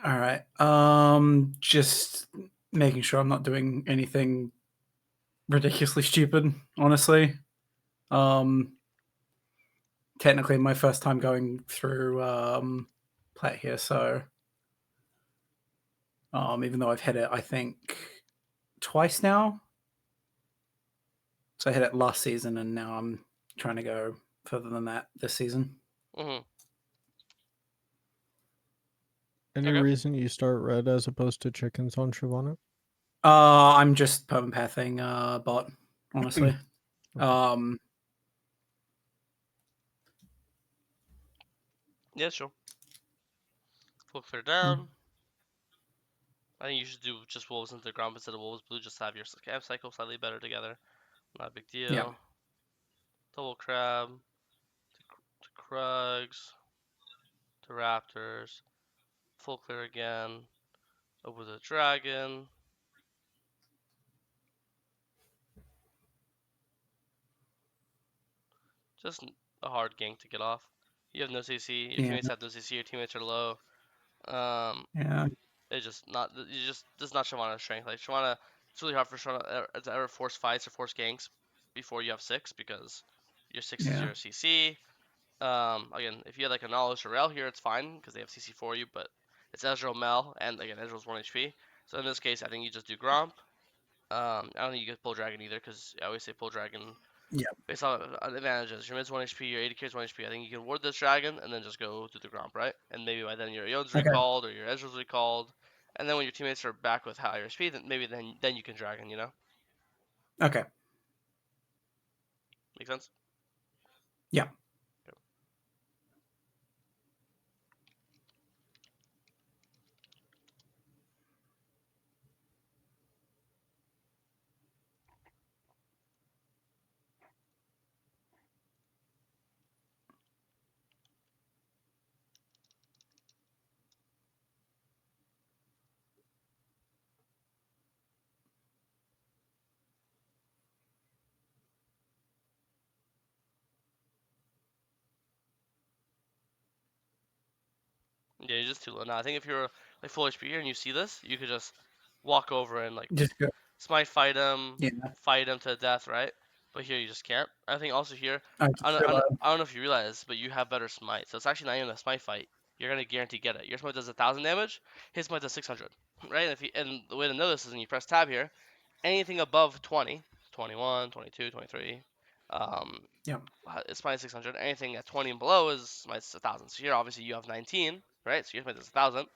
All right. Just making sure I'm not doing anything ridiculously stupid, honestly. Um, Technically my first time going through plat here, so even though I've hit it, I think twice now. So I hit it last season, and now I'm trying to go further than that this season. Mm-hmm. Any Okay. reason you start red as opposed to chickens on Shyvana? I'm just permapathing bot, honestly. Okay. Um, Yeah, sure. Full clear mm, down. I think you should do just wolves into the ground instead of wolves blue, just to have your camp cycle slightly better together. Not a big yeah. deal. Double crab to Krugs to Raptors. Full clear again. Over the dragon. Just a hard gank to get off. You have no CC. Your Yeah. teammates have no CC. Your teammates are low. Um, Yeah. it's just not. You just this is not Shyvana's strength. Like Shyvana, it's really hard for Shyvana to ever force fights or force ganks before you have six because your six is Yeah. your CC. Again, if you had like a knowledge or Rel here, it's fine because they have CC for you. But it's Ezreal Mel, and again Ezreal's 1 HP. So in this case, I think you just do Gromp. I don't think you get pull dragon either because I always say pull dragon Yeah. based on advantages. Your mid's 1 HP, your AD carry's 1 HP. I think you can ward this dragon and then just go to the Gromp, right? And maybe by then your Ion's Okay. recalled or your Ezreal's recalled. And then when your teammates are back with higher speed, then maybe then you can dragon, you know? Okay. Make sense? Yeah. Yeah, you're just too low. Now I think if you're like full HP here and you see this, you could just walk over and like Just go. smite Yeah. fight him to death, right? But here you just can't. I think also here, I just feel I don't know if you realize, but you have better smite, so it's actually not even a smite fight. You're gonna guarantee get it. Your smite does 1,000 damage, his smite does 600, right? And the way to know this is when you press tab here, anything above 20, 21, 22, 23, um, yeah. it's smite 600. Anything at 20 and below is smite 1,000. So here obviously you have 19, right? So your smite does 1,000.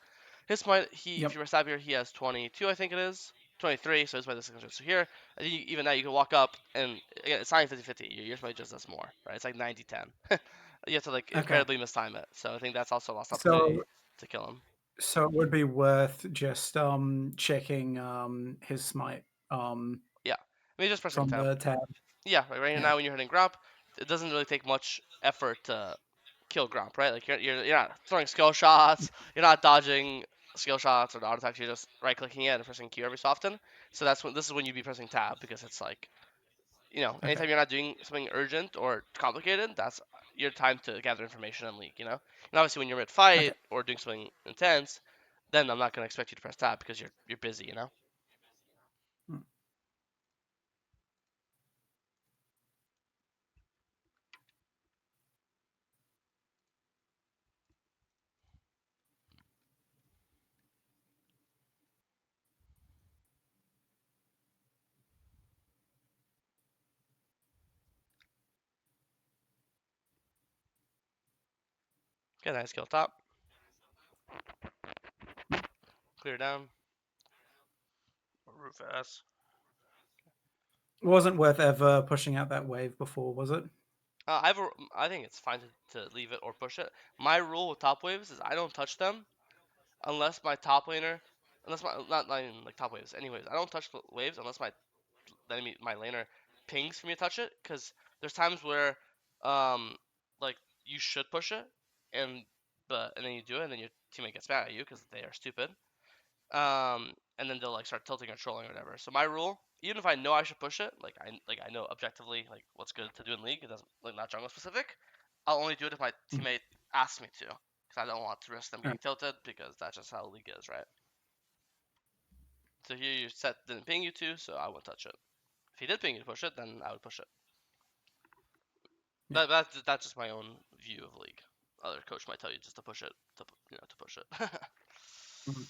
His smite, if Yep. you press tab here, he has 22, I think it is. 23, so his smite does 600. So here, I think even now you can walk up, and again, it's not 50-50. Your smite just does more, right? It's like 90-10. You have to like Okay. incredibly mistime it. So I think that's also a lost So opportunity to kill him. so it would be worth just checking his smite Yeah, maybe just pressing from tab. the tab. Yeah, right here Yeah. now when you're hitting Gromp, it doesn't really take much effort to kill Gromp, right? Like you're not throwing skill shots, you're not dodging skill shots or auto attacks. You're just right clicking it and pressing Q every so often. So that's when this is when you'd be pressing tab because it's like Okay. anytime you're not doing something urgent or complicated, that's your time to gather information and leak. And obviously when you're mid Okay. fight or doing something intense, then I'm not gonna expect you to press tab because you're busy. Mm. Okay, nice kill top, clear down, roof ass. It wasn't worth ever pushing out that wave before, was it? I think it's fine to leave it or push it. My rule with top waves is I don't touch them unless my top laner, unless my not even like top waves. Anyways, I don't touch the waves unless my laner pings for me to touch it. Because there's times where um like you should push it and and then you do it and then your teammate gets mad at you because they are stupid. And then they'll like start tilting or trolling or whatever. So my rule, even if I know I should push it, I know objectively like what's good to do in league. It doesn't like not jungle specific. I'll only do it if my Mm. teammate asks me to. because I don't want to risk them getting tilted because that's just how the league is, right? So here your set didn't ping you to, so I wouldn't touch it. If he did ping you to push it, then I would push it. Yeah. That's just my own view of league. Other coach might tell you just to push it, to push it. Mhm.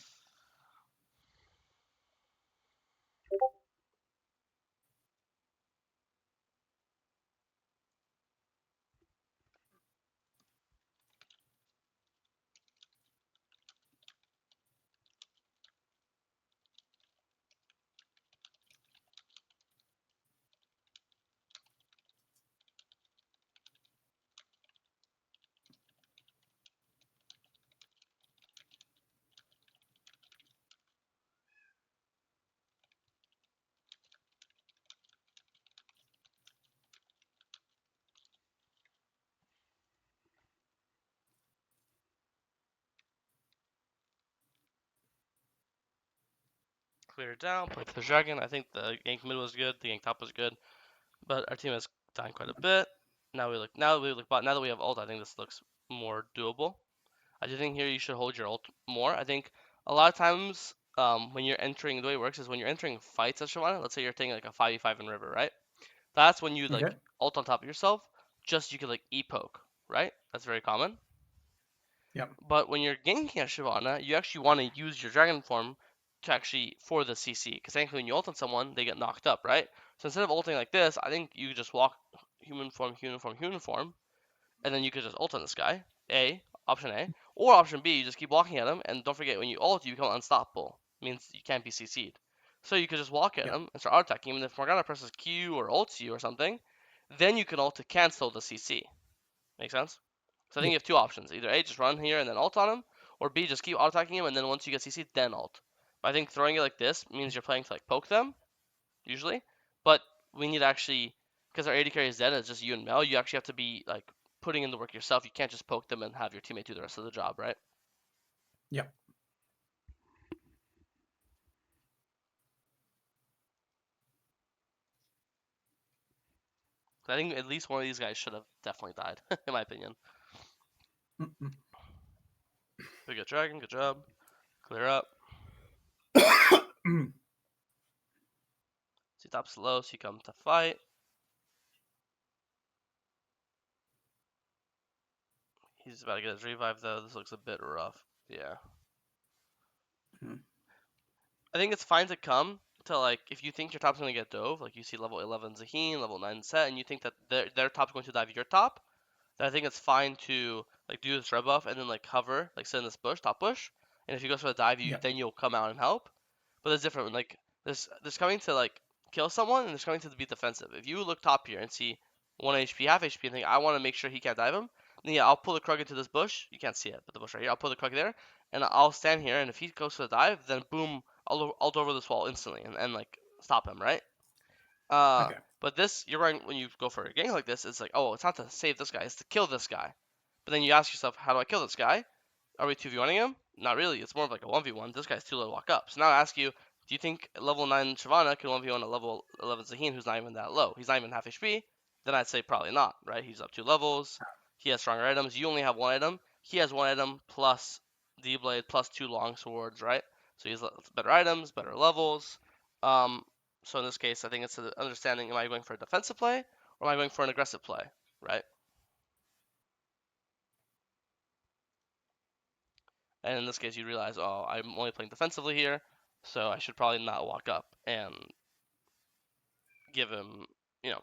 Clear it down, play for the dragon. I think the gank mid was good, the gank top was good, but our team has died quite a bit. Now that we have ult, I think this looks more doable. I do think here you should hold your ult more. I think a lot of times when you're entering, the way it works is when you're entering fights as Shyvana, let's say you're taking like a 5v5 in river, right? That's when you like Okay. ult on top of yourself, just you could like e-poke, right? That's very common. Yep. But when you're ganking at Shyvana, you actually want to use your dragon form to actually for the CC. Because thankfully when you ult on someone, they get knocked up, right? So instead of ulting like this, I think you just walk human form, human form, human form, and then you could just ult on this guy. Option A. Or option B, you just keep walking at him, and don't forget when you ult, you become unstoppable. It means you can't be CC'd. So you could just walk at Yep. him and start auto attacking him, and if Morgana presses Q or ults you or something, then you can ult to cancel the CC. Make sense? So I think Yeah. you have two options. Either A, just run here and then ult on him, or B, just keep auto attacking him, and then once you get CC'd, then ult. But I think throwing it like this means you're playing to like poke them, usually. But we need to actually, because our AD carry is dead and it's just you and Mel, you actually have to be like putting in the work yourself. You can't just poke them and have your teammate do the rest of the job, right? Yep. So I think at least one of these guys should have definitely died, in my opinion. Mm-mm. We got dragon, good job. Clear up. Mm. See top slow, so you come to fight. He's about to get his revive though. This looks a bit rough. Yeah. Mm. I think it's fine to come to like if you think your top's gonna get dove, like you see level 11 Zaheen, level 9 Set, and you think that their top's going to dive your top, then I think it's fine to like do this red buff and then like hover, like sit in this bush, top bush, and if he goes for the dive, Yep. then you'll come out and help. But it's different. Like there's coming to like kill someone and there's coming to be defensive. If you look top here and see 1 HP, half HP, and think I want to make sure he can't dive him, then yeah, I'll pull the Krug into this bush. You can't see it, but the bush right here. I'll pull the Krug there, and I'll stand here. And if he goes for the dive, then boom, I'll ult over this wall instantly and like stop him, right? Uh, Okay. but this, you're right, when you go for a gank like this, it's like, oh, it's not to save this guy, it's to kill this guy. But then you ask yourself, how do I kill this guy? Are we 2v1ing him? Not really. It's more of like a 1v1. This guy's too low to walk up. So now I ask you, do you think level 9 Shyvana can 1v1 a level 11 Zaheen who's not even that low? He's not even half HP. Then I'd say probably not, right? He's up 2 levels. He has stronger items. You only have 1 item. He has 1 item plus D-Blade plus 2 long swords, right? So he's better items, better levels. Um, so in this case, I think it's an understanding, am I going for a defensive play or am I going for an aggressive play, right? And in this case, you realize, oh, I'm only playing defensively here, so I should probably not walk up and give him, you know,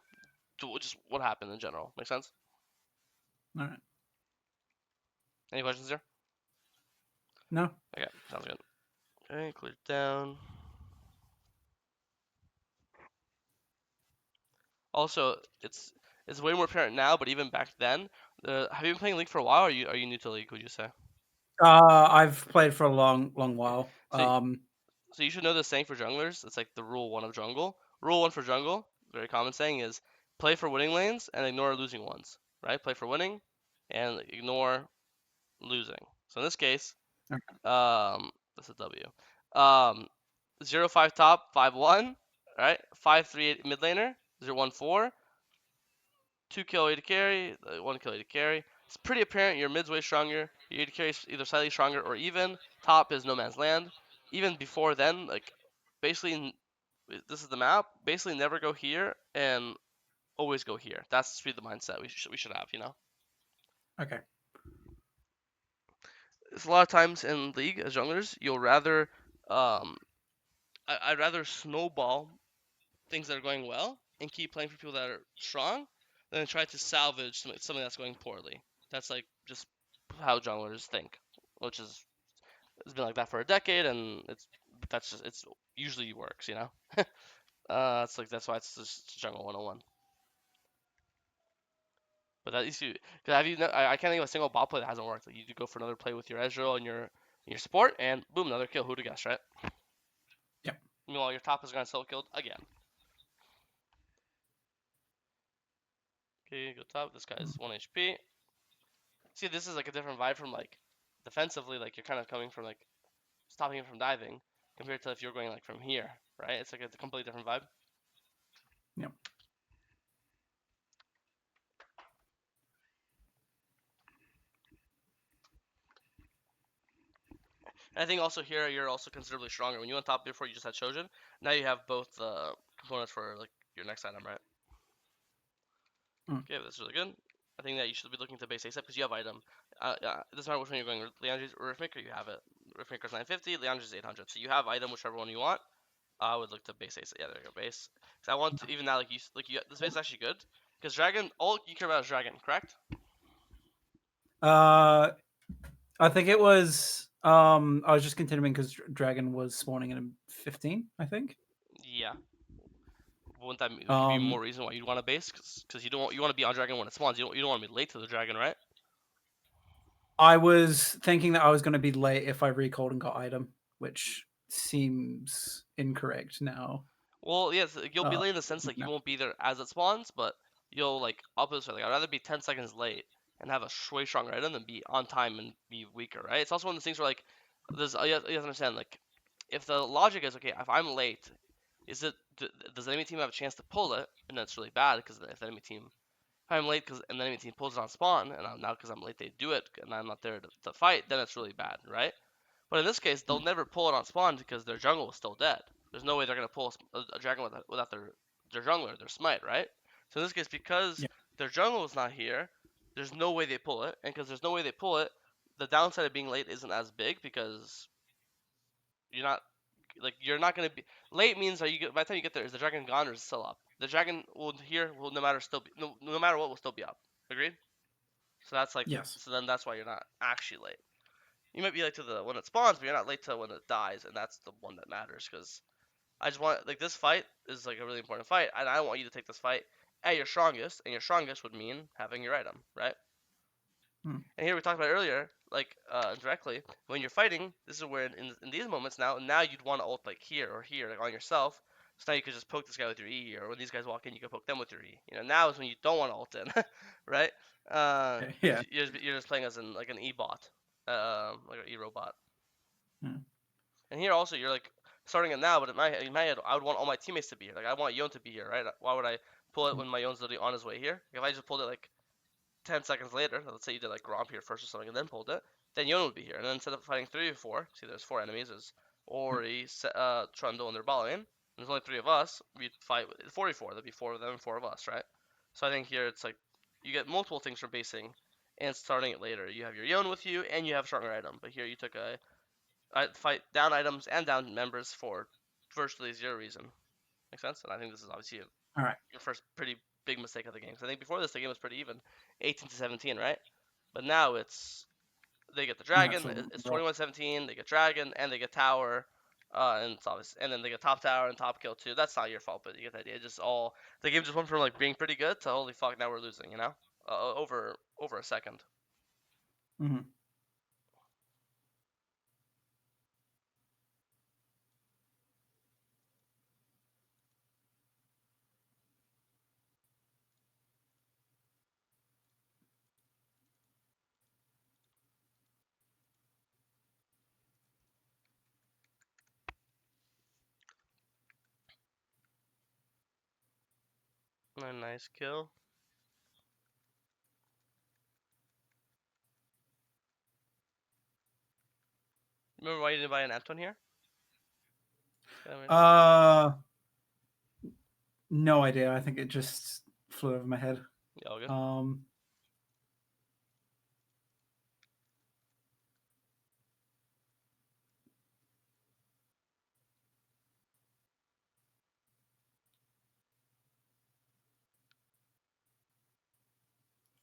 just what happened in general. Make sense? All right. Any questions here? No. Okay, sounds good. Okay, clear it down. Also, it's way more apparent now, but even back then, have you been playing League for a while? Or are you new to League? Would you say? I've played for a long while. So So you should know this saying for junglers. It's like the rule one of jungle. Rule one for jungle, very common saying is play for winning lanes and ignore losing ones. Right? Play for winning and ignore losing. So in this case, that's a W. 0-5 top, 5-1. Right? 5-3 mid laner, 0-1-4. 2 kill AD carry, 1 kill AD carry. it's pretty apparent your mid's way stronger. Your AD carry is either slightly stronger or even. Top is no man's land. Even before then, like basically, this is the map. Basically, never go here and always go here. That's the mindset we should have. You know, Okay. it's a lot of times in League as junglers, you'll rather um, I'd rather snowball things that are going well and keep playing for people that are strong than try to salvage something that's going poorly. That's like just how junglers think, which is it's been like that for a decade, and it's usually works, you know. It's like that's why it's just jungle 101. But that used to, cause have you? I can't think of a single bot play that hasn't worked. Like you do go for another play with your Ezreal and your support, and boom, another kill. Who'd have guessed, right? Yep. Meanwhile, your top is gonna solo killed again. Okay, go top. This guy's 1 HP. See, this is like a different vibe from like defensively. Like you're kind of coming from like stopping him from diving compared to if you're going like from here, right? It's like a completely different vibe. Yep. And I think also here you're also considerably stronger. When you went top before, you just had Shojin. Now you have both components for like your next item, right? Mm. Okay, that's really good. I think that you should be looking to base ASAP because you have item. It doesn't matter which one you're going. Leandri's or Riftmaker, you have it. Riftmaker's 950, Leandri's 800. So you have item whichever one you want. I would look to base ASAP. Yeah, there you go, base. Because I want to, even now, like you, this base is actually good. Because dragon, all you care about is dragon, correct? I think it was. I was just continuing because Dragon was spawning in 15. I think. Yeah. Wouldn't that give you more reason why you'd want to base? Because you don't you want to be on dragon when it spawns. You don't want to be late to the dragon, right? I was thinking that I was going to be late if I recalled and got item, which seems incorrect now. Well, yes, you'll be late in the sense like you No. won't be there as it spawns, but you'll like opposite. Like I'd rather be 10 seconds late and have a way stronger item than be on time and be weaker, right? It's also one of those things where like there's you have to understand like if the logic is okay, if I'm late, is it does the enemy team have a chance to pull it? And that's really bad because if the enemy team if I'm late because and the enemy team pulls it on spawn and now because I'm late they do it and I'm not there to fight, then it's really bad, right? But in this case, they'll never pull it on spawn because their jungle is still dead. There's no way they're gonna pull a dragon without their jungler, their smite, right? So in this case, because Yeah. their jungle is not here, there's no way they pull it, and because there's no way they pull it, the downside of being late isn't as big because you're not you're not gonna be late means are you by the time you get there is the dragon gone or is it still up? The dragon will no matter still be no matter what will still be up. Agreed? So that's like Yes. so then that's why you're not actually late. You might be late to the when it spawns, but you're not late to when it dies, and that's the one that matters. Because I just want like this fight is like a really important fight, and I want you to take this fight at your strongest, and your strongest would mean having your item, right? Hmm. And here we talked about earlier, like directly when you're fighting, this is where in these moments now you'd want to ult like here or here, like on yourself. So now you could just poke this guy with your E, or when these guys walk in, you can poke them with your E. You know, now is when you don't want to ult in, right? Yeah. You're just playing as like an E bot, like an E robot. Hmm. And here also you're like starting it now, but in my head I would want all my teammates to be here. Like I want Yon to be here, right? Why would I pull it when my Yon's literally on his way here? If I just pulled it like 10 seconds later, let's say you did like Gromp here first or something and then pulled it, then Yon would be here. And then instead of fighting 3 or 4, see there's 4 enemies, there's Ori, Trundle, and their ball lane. And there's only 3 of us, we'd fight with 44. There'd be 4 of them and 4 of us, right? So I think here it's like you get multiple things from basing and starting it later. You have your Yon with you and you have a stronger item. But here you took a fight down items and down members for virtually zero reason. Make sense? And I think this is obviously All right. your first pretty big mistake of the game. So I think before this, the game was pretty even, 18 to 17, right? But now they get the Now it's dragon. a It's rough. 21-17. They get dragon and they get tower, and it's obvious. And then they get top tower and top kill too. That's not your fault, but you get the idea. Just all the game just went from like being pretty good to holy fuck, now we're losing. You know, over a second. Mm-hmm. A nice kill. Remember why you didn't buy an Anton here? No idea. I think it just flew over my head. Yeah, all good.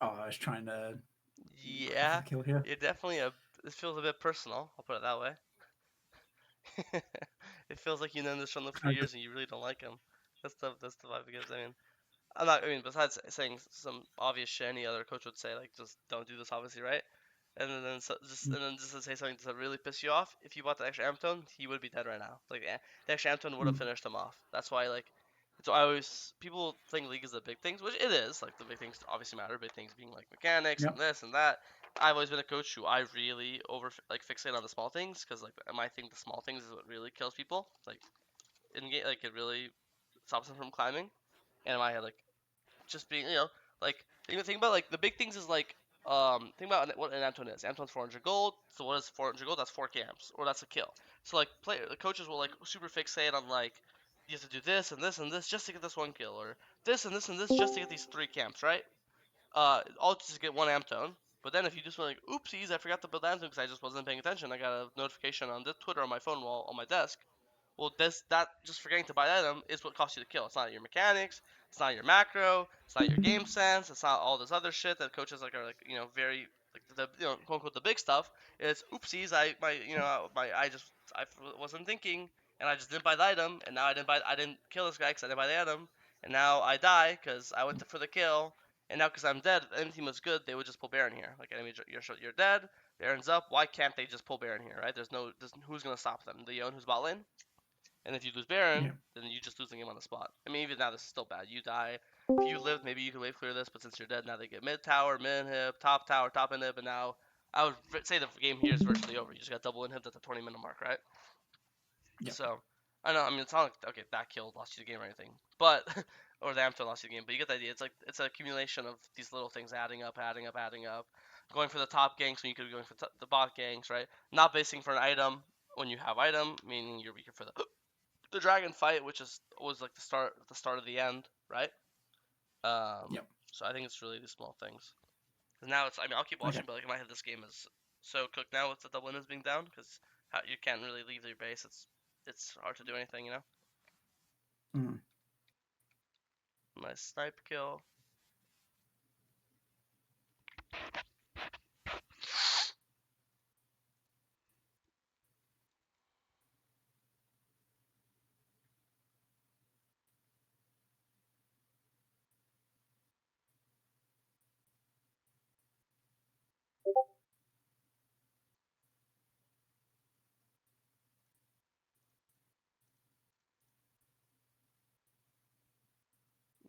I was trying to go for Yeah, the kill here. you're definitely This feels a bit personal. I'll put it that way. It feels like you know this Trundle for Trying to years and you really don't like him. That's the vibe it gives. I mean, I'm not. I mean, besides saying some obvious shit, any other coach would say like just don't do this, obviously, right? And then just to say something to really piss you off, if you bought the extra Amtone, he would be dead right now. Like the extra Amtone would have finished him off. That's why like. So I always people think league is the big things, which it is. Like the big things obviously matter. Big things being like mechanics and Yep. this and that. I've always been a coach who I really fixate on the small things because like I think the small things is what really kills people. Like in game, like it really stops them from climbing. And my head like just being like think about like the big things is like think about what an Anton is. Anton's 400 gold. So what is 400 gold? That's 4 camps or that's a kill. So like the coaches will like super fixate on like you have to do this and this and this just to get this one kill or this and this and this just to get these 3 camps, right? All just to get one amp tone. But then if you just were like, oopsies, I forgot to build amp tone because I just wasn't paying attention. I got a notification on the Twitter on my phone while on my desk. Well, that just forgetting to buy that item is what costs you the kill. It's not your mechanics, it's not your macro, it's not your game sense, it's not all this other shit that coaches are like very like the quote unquote the big stuff. It's oopsies, I wasn't thinking and I just didn't buy the item and now I didn't kill this guy because I didn't buy the item and now I die because I went for the kill and now because I'm dead, if any team was good, they would just pull Baron here. Like enemy, you're dead. Baron's up. Why can't they just pull Baron here, right? Who's gonna stop them? The Yone who's bot lane. And if you lose Baron, Yeah. then you just lose the game on the spot. I mean, even now this is still bad. You die. If you lived, maybe you could wave clear this, but since you're dead, now they get mid tower, mid inhib, top tower, top inhib, and now I would say the game here is virtually over. You just got double inhib at the 20-minute mark, right? Yep. So I know. I mean, it's not like okay, that kill lost you the game or anything, but or the Amto lost you the game. But you get the idea. It's like it's an accumulation of these little things adding up, adding up, adding up. Going for the top ganks when you could be going for the bot ganks, right? Not basing for an item when you have item, meaning you're weaker for the dragon fight, which was like the start of the end, right? Yep. So I think it's really these small things. 'Cause now it's I mean I'll keep Okay. watching, but like in my head this game is so cooked now with the double winners being down because you can't really leave your base. It's hard to do anything, you know. Mm. Nice snipe kill.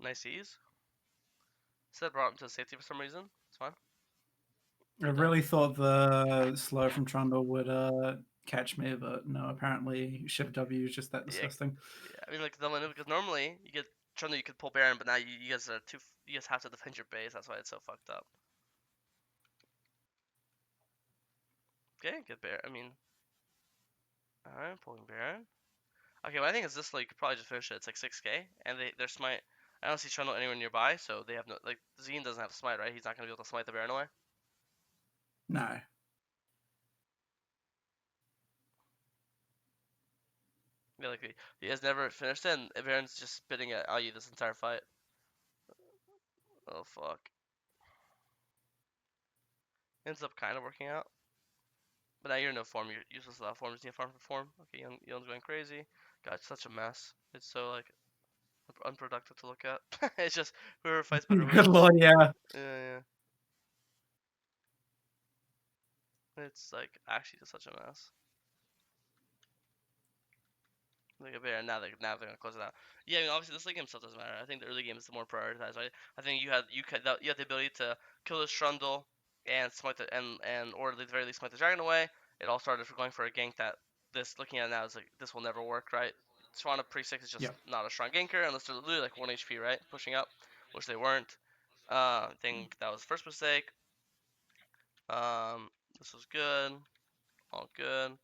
Nice ease. Said brought him to safety for some reason. It's fine. I really thought the slow from Trundle would catch me, but no. Apparently, Shift W is just that Yeah, disgusting. yeah. I mean like the because normally you get Trundle, you could pull Baron, but now you guys are too. You guys have to defend your base. That's why it's so fucked up. Okay, good Baron. I mean, alright, pulling Baron. Okay, well, I think is this like probably just finish it. It's like 6k, and their smite. I don't see Trundle anywhere nearby, so they have no like Zine doesn't have smite, right? He's not gonna be able to smite the Baron away. No. Yeah, like he has never finished it, and Baron's just spitting at you this entire fight. Oh fuck. Ends up kind of working out, but now you're in no form. You're useless without form. Just need farm for form. Okay, Young's going crazy. God, it's such a mess. It's so like unproductive to look at. It's just whoever fights better Good wins. lord, yeah. Yeah, yeah. It's like actually just such a mess. Like a bear, now they're gonna close it out. Yeah, I mean, obviously this late game stuff doesn't matter. I think the early game is the more prioritized, right? I think you had the ability to kill this Trundle and smite the or at the very least smite the dragon away. It all started for going for a gank that this looking at it now is like this will never work, right? Shyvana pre-6 is just Yep. not a strong ganker unless they're literally like 1 HP, right? Pushing up, which they weren't. I think that was the first mistake. This was good, all good.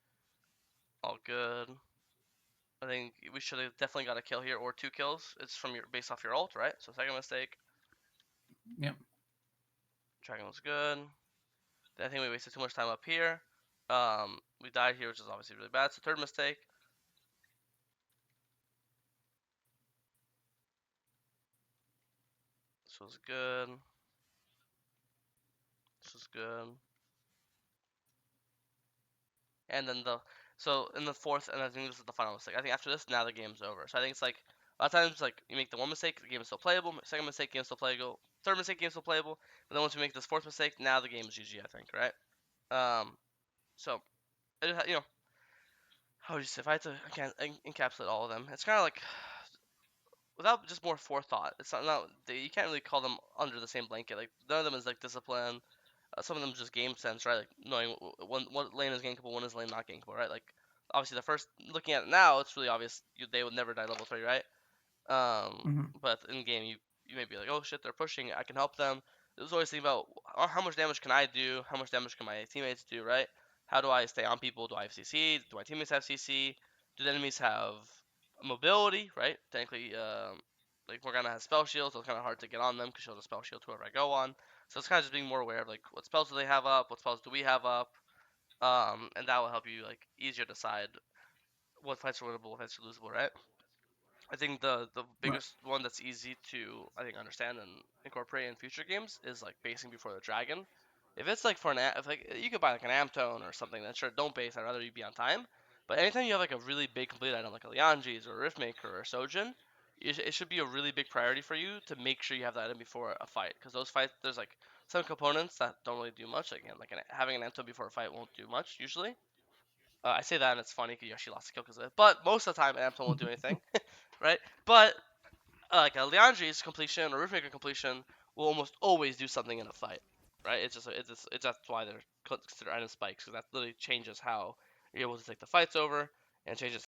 All good. I think we should have definitely got a kill here or 2 kills. It's from your based off your ult, right? So second mistake. Yep. Dragon was good. I think we wasted too much time up here. We died here, which is obviously really bad. So third mistake. This was good. This was good. And then in the fourth, and I think this is the final mistake. I think after this, now the game's over. So I think it's like a lot of times, like you make the one mistake, the game is still playable. Second mistake, game still playable. Third mistake, game still playable. But then once we make this fourth mistake, now the game is GG. I think, right? So you know, how would you say if I had to encapsulate all of them, it's kind of like without just more forethought. It's not you can't really call them under the same blanket. Like none of them is like discipline. Some of them just game sense, right? Like knowing what lane is gankable, when is lane not gankable, right? Like obviously the first looking at it now, it's really obvious they would never die level 3, right? Hmm. But in game you may be like, oh shit, they're pushing, I can help them. There's always thinking about how much damage can I do, how much damage can my teammates do, right? How do I stay on people? Do I have CC? Do my teammates have CC? Do the enemies have mobility, right? Technically, like Morgana has spell shield, so it's kind of hard to get on them because she'll just spell shield whoever I go on. So it's kind of just being more aware of like what spells do they have up, what spells do we have up, and that will help you like easier decide what fights are winnable, what fights are losable, right? I think the Right. biggest one that's easy to I think understand and incorporate in future games is like basing before the dragon. If it's like for if like you could buy like an Amtone or something, then sure don't base. I'd rather you be on time. But anytime you have like a really big complete item like a Lianji's or a Riftmaker or a Sojin, it should be a really big priority for you to make sure you have that item before a fight. Because those fights, there's like some components that don't really do much. Again, like having an Amtone before a fight won't do much usually. I say that and it's funny because you actually lost a kill because of it. But most of the time, Amtone won't do anything, right? But like a Leandri's completion or Roofmaker completion will almost always do something in a fight, right? It's that's why they're considered item spikes because that literally changes how you're able to take the fights over and changes